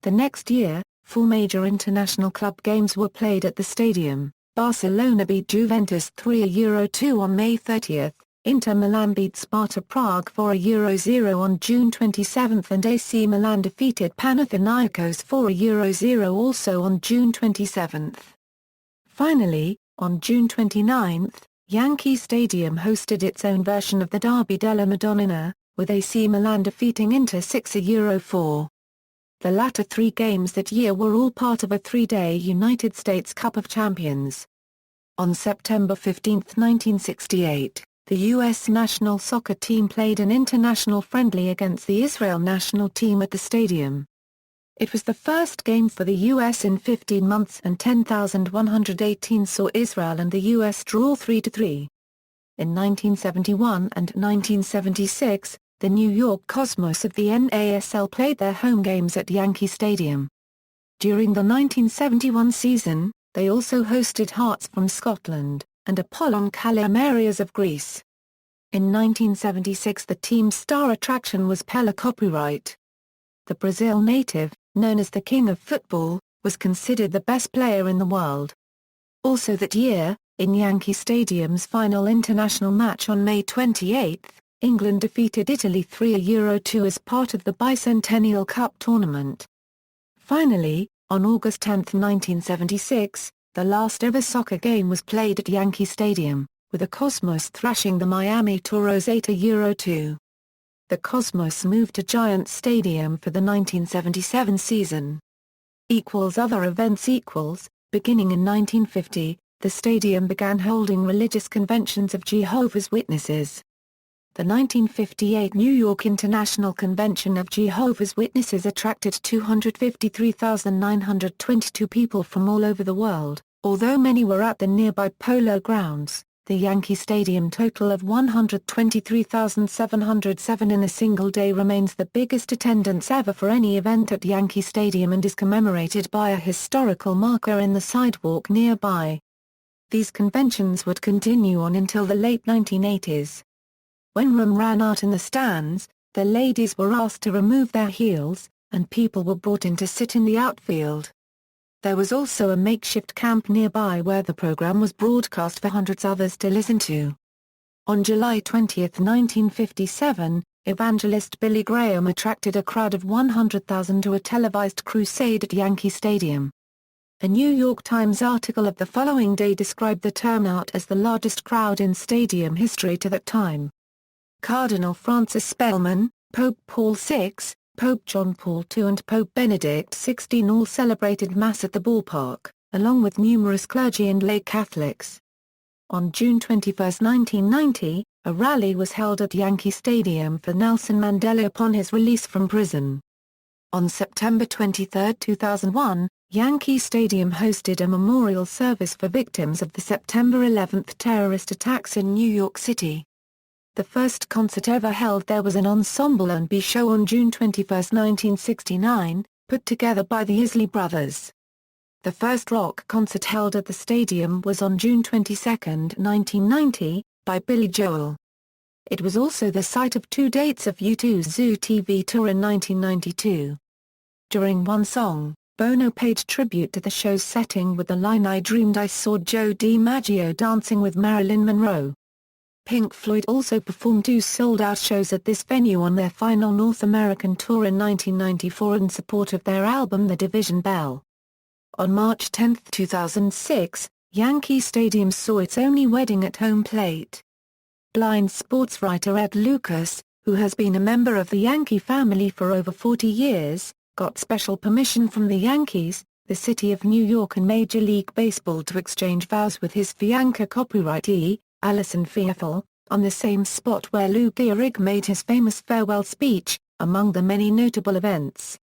The next year, 4 major international club games were played at the stadium. Barcelona beat Juventus 3-2 on May 30, Inter Milan beat Sparta Prague 4-0 on June 27 and AC Milan defeated Panathinaikos 4-0 also on June 27. Finally, on June 29, Yankee Stadium hosted its own version of the Derby della Madonnina, with AC Milan defeating Inter 6-4. The latter 3 games that year were all part of a 3-day United States Cup of Champions. On September 15, 1968, the U.S. national soccer team played an international friendly against the Israel national team at the stadium. It was the first game for the U.S. in 15 months and 10,118 saw Israel and the U.S. draw 3-3. In 1971 and 1976, the New York Cosmos of the NASL played their home games at Yankee Stadium. During the 1971 season, they also hosted Hearts from Scotland, and Apollon Kalamarias of Greece. In 1976 the team's star attraction was Pele copyright. The Brazil native, known as the King of Football, was considered the best player in the world. Also that year, in Yankee Stadium's final international match on May 28, England defeated Italy 3-2 as part of the Bicentennial Cup tournament. Finally, on August 10, 1976, the last ever soccer game was played at Yankee Stadium, with the Cosmos thrashing the Miami Toros 8-2. The Cosmos moved to Giants Stadium for the 1977 season. Other events beginning in 1950, the stadium began holding religious conventions of Jehovah's Witnesses. The 1958 New York International Convention of Jehovah's Witnesses attracted 253,922 people from all over the world, although many were at the nearby Polo Grounds. The Yankee Stadium total of 123,707 in a single day remains the biggest attendance ever for any event at Yankee Stadium and is commemorated by a historical marker in the sidewalk nearby. These conventions would continue on until the late 1980s. When room ran out in the stands, the ladies were asked to remove their heels, and people were brought in to sit in the outfield. There was also a makeshift camp nearby where the program was broadcast for hundreds of others to listen to. On July 20, 1957, evangelist Billy Graham attracted a crowd of 100,000 to a televised crusade at Yankee Stadium. A New York Times article of the following day described the turnout as the largest crowd in stadium history to that time. Cardinal Francis Spellman, Pope Paul VI, Pope John Paul II and Pope Benedict XVI all celebrated Mass at the ballpark, along with numerous clergy and lay Catholics. On June 21, 1990, a rally was held at Yankee Stadium for Nelson Mandela upon his release from prison. On September 23, 2001, Yankee Stadium hosted a memorial service for victims of the September 11 terrorist attacks in New York City. The first concert ever held there was an ensemble R&B show on June 21, 1969, put together by the Isley Brothers. The first rock concert held at the stadium was on June 22, 1990, by Billy Joel. It was also the site of 2 dates of U2's Zoo TV tour in 1992. During one song, Bono paid tribute to the show's setting with the line "I dreamed I saw Joe DiMaggio dancing with Marilyn Monroe." Pink Floyd also performed 2 sold-out shows at this venue on their final North American tour in 1994 in support of their album The Division Bell. On March 10, 2006, Yankee Stadium saw its only wedding at home plate. Blind sports writer Ed Lucas, who has been a member of the Yankee family for over 40 years, got special permission from the Yankees, the City of New York and Major League Baseball to exchange vows with his fiancée copyrightee, Alison Fearful, on the same spot where Lou Gehrig made his famous farewell speech, among the many notable events.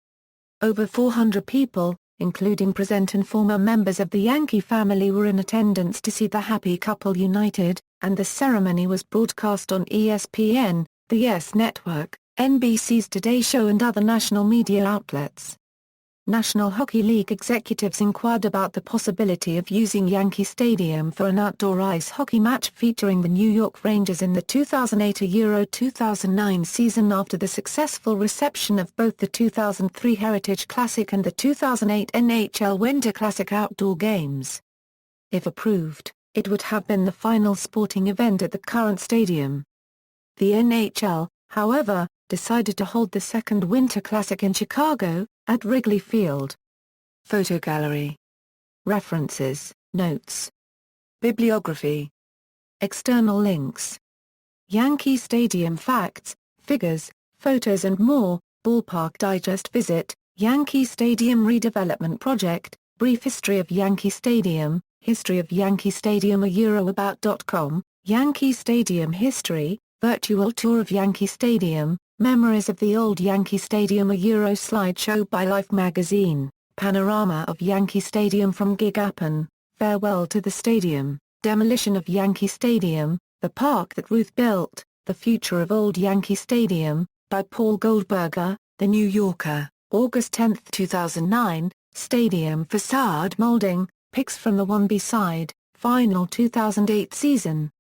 Over 400 people, including present and former members of the Yankee family, were in attendance to see the happy couple united, and the ceremony was broadcast on ESPN, the YES Network, NBC's Today Show and other national media outlets. National Hockey League executives inquired about the possibility of using Yankee Stadium for an outdoor ice hockey match featuring the New York Rangers in the 2008 Euro 2009 season after the successful reception of both the 2003 Heritage Classic and the 2008 NHL Winter Classic outdoor games. If approved, it would have been the final sporting event at the current stadium. The NHL, however, decided to hold the second Winter Classic in Chicago, at Wrigley Field. Photo gallery. References, notes. Bibliography. External links. Yankee Stadium facts, figures, photos and more, Ballpark Digest visit, Yankee Stadium redevelopment project, brief history of Yankee Stadium, history of Yankee Stadium about.com, Yankee Stadium history, virtual tour of Yankee Stadium, memories of the old Yankee Stadium slideshow by Life magazine, panorama of Yankee Stadium from Gig-Appon, farewell to the stadium, demolition of Yankee Stadium, the park that Ruth built, the future of old Yankee Stadium, by Paul Goldberger, The New Yorker, August 10, 2009, stadium facade molding, pics from the 1B side, final 2008 season.